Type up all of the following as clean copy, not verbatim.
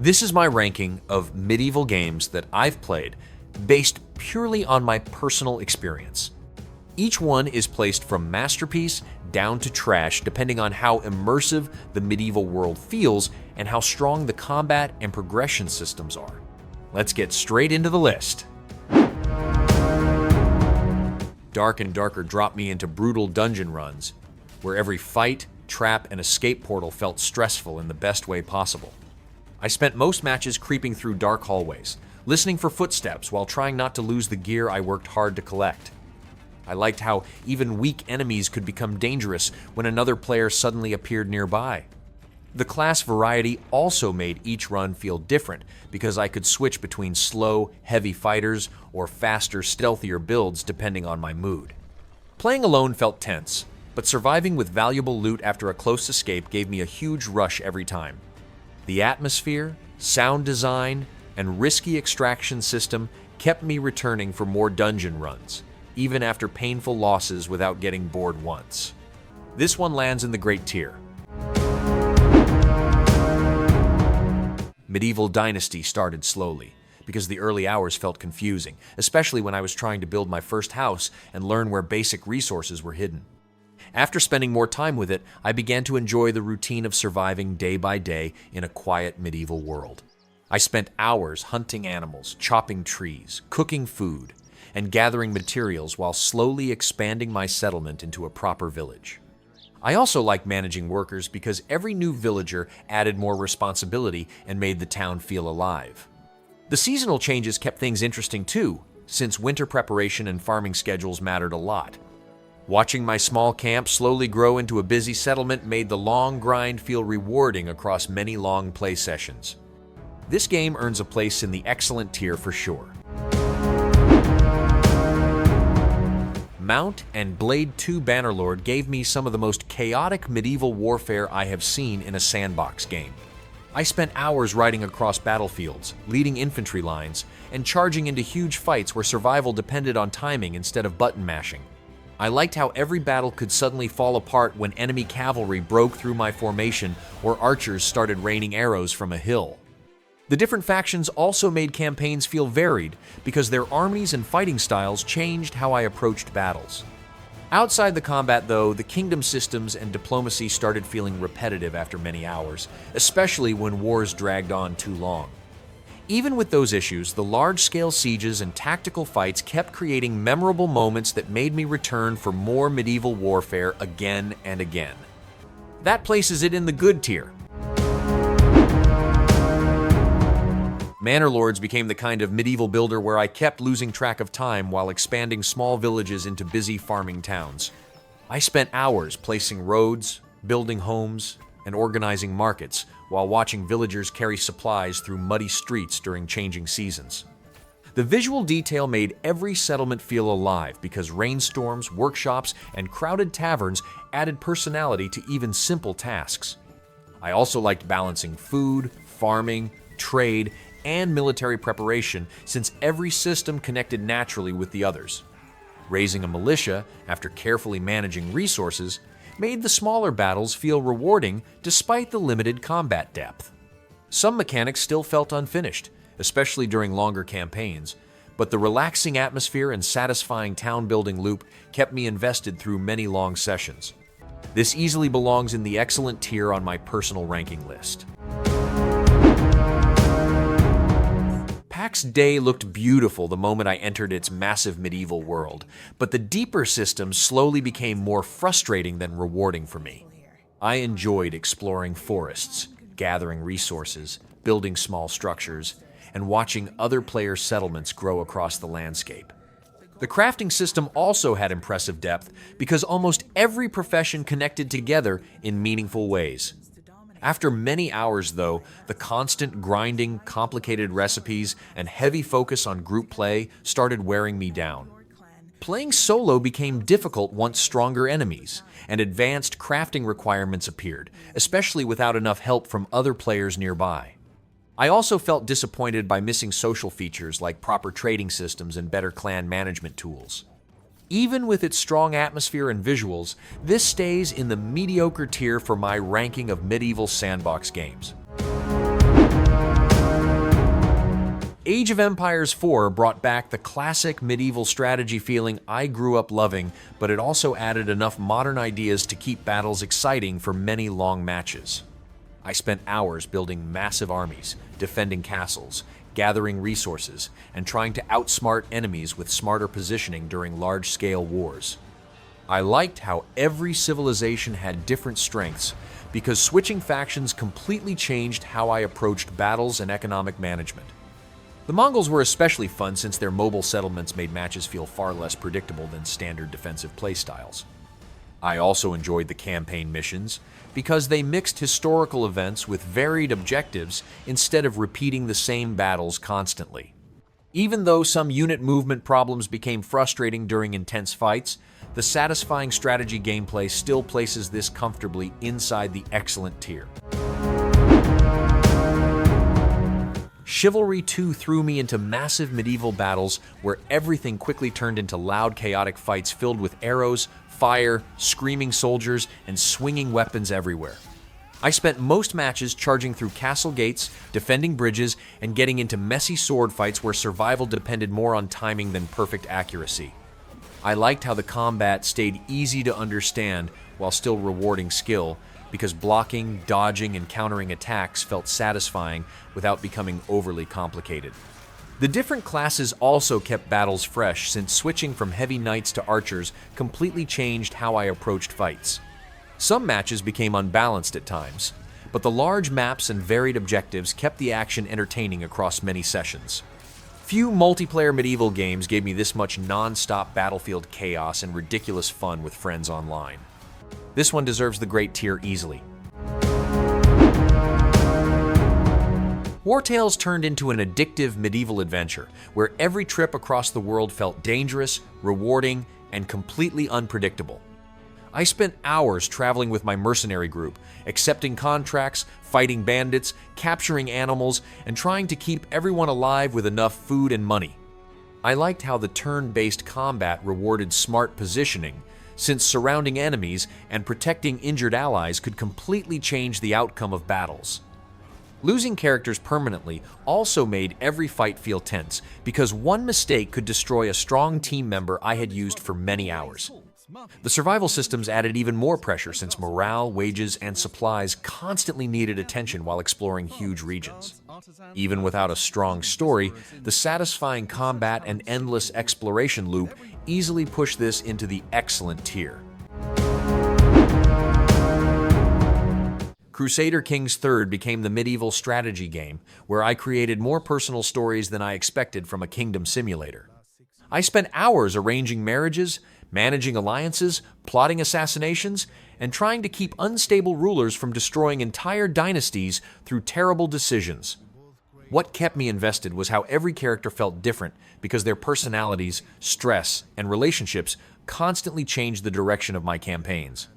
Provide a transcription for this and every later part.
This is my ranking of medieval games that I've played, based purely on my personal experience. Each one is placed from masterpiece down to trash depending on how immersive the medieval world feels and how strong the combat and progression systems are. Let's get straight into the list. Dark and Darker dropped me into brutal dungeon runs, where every fight, trap, and escape portal felt stressful in the best way possible. I spent most matches creeping through dark hallways, listening for footsteps while trying not to lose the gear I worked hard to collect. I liked how even weak enemies could become dangerous when another player suddenly appeared nearby. The class variety also made each run feel different because I could switch between slow, heavy fighters or faster, stealthier builds depending on my mood. Playing alone felt tense, but surviving with valuable loot after a close escape gave me a huge rush every time. The atmosphere, sound design, and risky extraction system kept me returning for more dungeon runs, even after painful losses without getting bored once. This one lands in the Great Tier. Medieval Dynasty started slowly, because the early hours felt confusing, especially when I was trying to build my first house and learn where basic resources were hidden. After spending more time with it, I began to enjoy the routine of surviving day by day in a quiet medieval world. I spent hours hunting animals, chopping trees, cooking food, and gathering materials while slowly expanding my settlement into a proper village. I also liked managing workers because every new villager added more responsibility and made the town feel alive. The seasonal changes kept things interesting too, since winter preparation and farming schedules mattered a lot. Watching my small camp slowly grow into a busy settlement made the long grind feel rewarding across many long play sessions. This game earns a place in the excellent tier for sure. Mount and Blade 2 Bannerlord gave me some of the most chaotic medieval warfare I have seen in a sandbox game. I spent hours riding across battlefields, leading infantry lines, and charging into huge fights where survival depended on timing instead of button mashing. I liked how every battle could suddenly fall apart when enemy cavalry broke through my formation or archers started raining arrows from a hill. The different factions also made campaigns feel varied because their armies and fighting styles changed how I approached battles. Outside the combat though, the kingdom systems and diplomacy started feeling repetitive after many hours, especially when wars dragged on too long. Even with those issues, the large-scale sieges and tactical fights kept creating memorable moments that made me return for more medieval warfare again and again. That places it in the good tier. Manor Lords became the kind of medieval builder where I kept losing track of time while expanding small villages into busy farming towns. I spent hours placing roads, building homes, and organizing markets while watching villagers carry supplies through muddy streets during changing seasons. The visual detail made every settlement feel alive because rainstorms, workshops, and crowded taverns added personality to even simple tasks. I also liked balancing food, farming, trade, and military preparation since every system connected naturally with the others. Raising a militia, after carefully managing resources, made the smaller battles feel rewarding despite the limited combat depth. Some mechanics still felt unfinished, especially during longer campaigns, but the relaxing atmosphere and satisfying town-building loop kept me invested through many long sessions. This easily belongs in the excellent tier on my personal ranking list. Pax Dei looked beautiful the moment I entered its massive medieval world, but the deeper systems slowly became more frustrating than rewarding for me. I enjoyed exploring forests, gathering resources, building small structures, and watching other players' settlements grow across the landscape. The crafting system also had impressive depth because almost every profession connected together in meaningful ways. After many hours, though, the constant grinding, complicated recipes, and heavy focus on group play started wearing me down. Playing solo became difficult once stronger enemies, and advanced crafting requirements appeared, especially without enough help from other players nearby. I also felt disappointed by missing social features like proper trading systems and better clan management tools. Even with its strong atmosphere and visuals, this stays in the mediocre tier for my ranking of medieval sandbox games. Age of Empires 4 brought back the classic medieval strategy feeling I grew up loving, but it also added enough modern ideas to keep battles exciting for many long matches. I spent hours building massive armies, defending castles, gathering resources, and trying to outsmart enemies with smarter positioning during large-scale wars. I liked how every civilization had different strengths, because switching factions completely changed how I approached battles and economic management. The Mongols were especially fun since their mobile settlements made matches feel far less predictable than standard defensive playstyles. I also enjoyed the campaign missions because they mixed historical events with varied objectives instead of repeating the same battles constantly. Even though some unit movement problems became frustrating during intense fights, the satisfying strategy gameplay still places this comfortably inside the excellent tier. Chivalry 2 threw me into massive medieval battles where everything quickly turned into loud, chaotic fights filled with arrows, fire, screaming soldiers, and swinging weapons everywhere. I spent most matches charging through castle gates, defending bridges, and getting into messy sword fights where survival depended more on timing than perfect accuracy. I liked how the combat stayed easy to understand while still rewarding skill, because blocking, dodging, and countering attacks felt satisfying without becoming overly complicated. The different classes also kept battles fresh, since switching from heavy knights to archers completely changed how I approached fights. Some matches became unbalanced at times, but the large maps and varied objectives kept the action entertaining across many sessions. Few multiplayer medieval games gave me this much non-stop battlefield chaos and ridiculous fun with friends online. This one deserves the great tier easily. Wartales turned into an addictive medieval adventure, where every trip across the world felt dangerous, rewarding, and completely unpredictable. I spent hours traveling with my mercenary group, accepting contracts, fighting bandits, capturing animals, and trying to keep everyone alive with enough food and money. I liked how the turn-based combat rewarded smart positioning, since surrounding enemies and protecting injured allies could completely change the outcome of battles. Losing characters permanently also made every fight feel tense, because one mistake could destroy a strong team member I had used for many hours. The survival systems added even more pressure, since morale, wages, and supplies constantly needed attention while exploring huge regions. Even without a strong story, the satisfying combat and endless exploration loop easily pushed this into the excellent tier. Crusader Kings III became the medieval strategy game, where I created more personal stories than I expected from a kingdom simulator. I spent hours arranging marriages, managing alliances, plotting assassinations, and trying to keep unstable rulers from destroying entire dynasties through terrible decisions. What kept me invested was how every character felt different, because their personalities, stress, and relationships constantly changed the direction of my campaigns.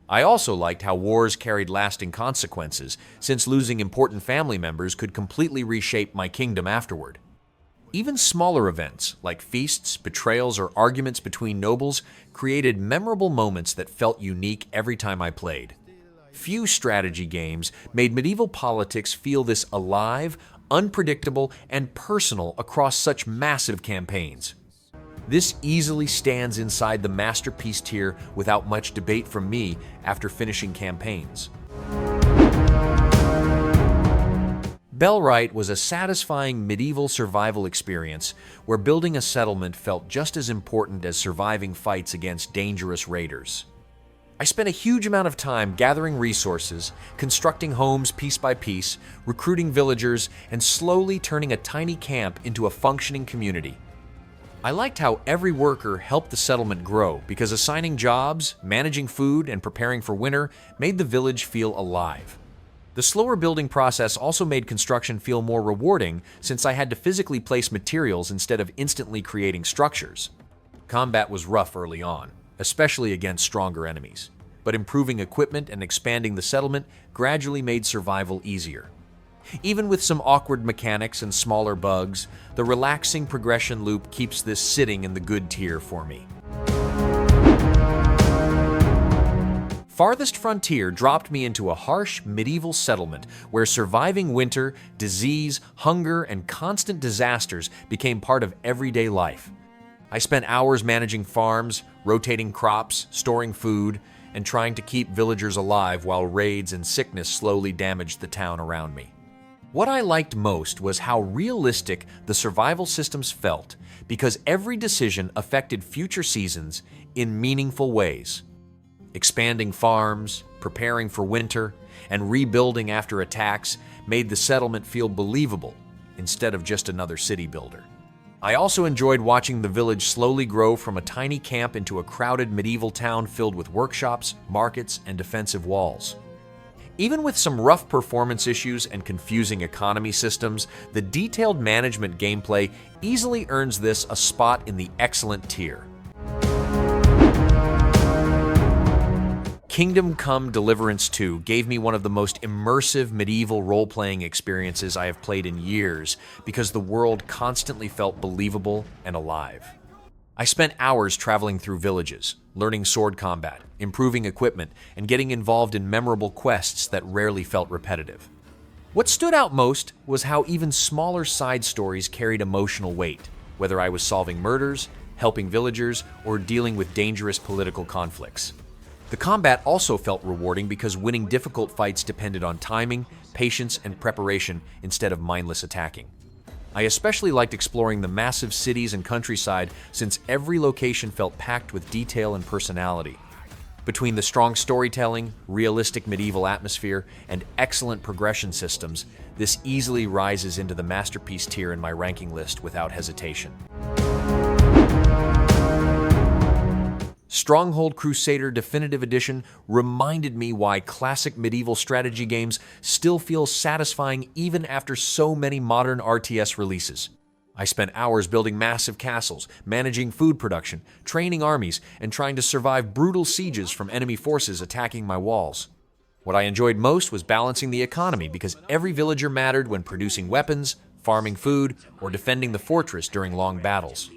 I also liked how wars carried lasting consequences, since losing important family members could completely reshape my kingdom afterward. Even smaller events, like feasts, betrayals, or arguments between nobles, created memorable moments that felt unique every time I played. Few strategy games made medieval politics feel this alive, unpredictable, and personal across such massive campaigns. This easily stands inside the masterpiece tier without much debate from me after finishing campaigns. Bellwright was a satisfying medieval survival experience where building a settlement felt just as important as surviving fights against dangerous raiders. I spent a huge amount of time gathering resources, constructing homes piece by piece, recruiting villagers, and slowly turning a tiny camp into a functioning community. I liked how every worker helped the settlement grow, because assigning jobs, managing food, and preparing for winter made the village feel alive. The slower building process also made construction feel more rewarding, since I had to physically place materials instead of instantly creating structures. Combat was rough early on, especially against stronger enemies, but improving equipment and expanding the settlement gradually made survival easier. Even with some awkward mechanics and smaller bugs, the relaxing progression loop keeps this sitting in the good tier for me. Farthest Frontier dropped me into a harsh medieval settlement where surviving winter, disease, hunger, and constant disasters became part of everyday life. I spent hours managing farms, rotating crops, storing food, and trying to keep villagers alive while raids and sickness slowly damaged the town around me. What I liked most was how realistic the survival systems felt, because every decision affected future seasons in meaningful ways. Expanding farms, preparing for winter, and rebuilding after attacks made the settlement feel believable instead of just another city builder. I also enjoyed watching the village slowly grow from a tiny camp into a crowded medieval town filled with workshops, markets, and defensive walls. Even with some rough performance issues and confusing economy systems, the detailed management gameplay easily earns this a spot in the excellent tier. Kingdom Come Deliverance 2 gave me one of the most immersive medieval role-playing experiences I have played in years because the world constantly felt believable and alive. I spent hours traveling through villages, learning sword combat, improving equipment, and getting involved in memorable quests that rarely felt repetitive. What stood out most was how even smaller side stories carried emotional weight, whether I was solving murders, helping villagers, or dealing with dangerous political conflicts. The combat also felt rewarding because winning difficult fights depended on timing, patience, and preparation instead of mindless attacking. I especially liked exploring the massive cities and countryside since every location felt packed with detail and personality. Between the strong storytelling, realistic medieval atmosphere, and excellent progression systems, this easily rises into the masterpiece tier in my ranking list without hesitation. Stronghold Crusader Definitive Edition reminded me why classic medieval strategy games still feel satisfying even after so many modern RTS releases. I spent hours building massive castles, managing food production, training armies, and trying to survive brutal sieges from enemy forces attacking my walls. What I enjoyed most was balancing the economy because every villager mattered when producing weapons, farming food, or defending the fortress during long battles.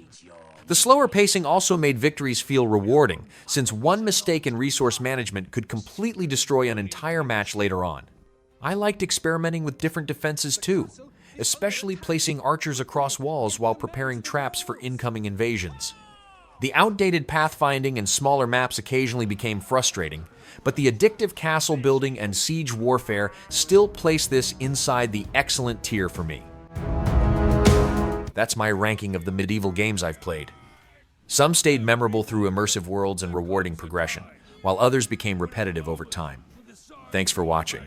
The slower pacing also made victories feel rewarding, since one mistake in resource management could completely destroy an entire match later on. I liked experimenting with different defenses too, especially placing archers across walls while preparing traps for incoming invasions. The outdated pathfinding and smaller maps occasionally became frustrating, but the addictive castle building and siege warfare still place this inside the excellent tier for me. That's my ranking of the medieval games I've played. Some stayed memorable through immersive worlds and rewarding progression, while others became repetitive over time. Thanks for watching.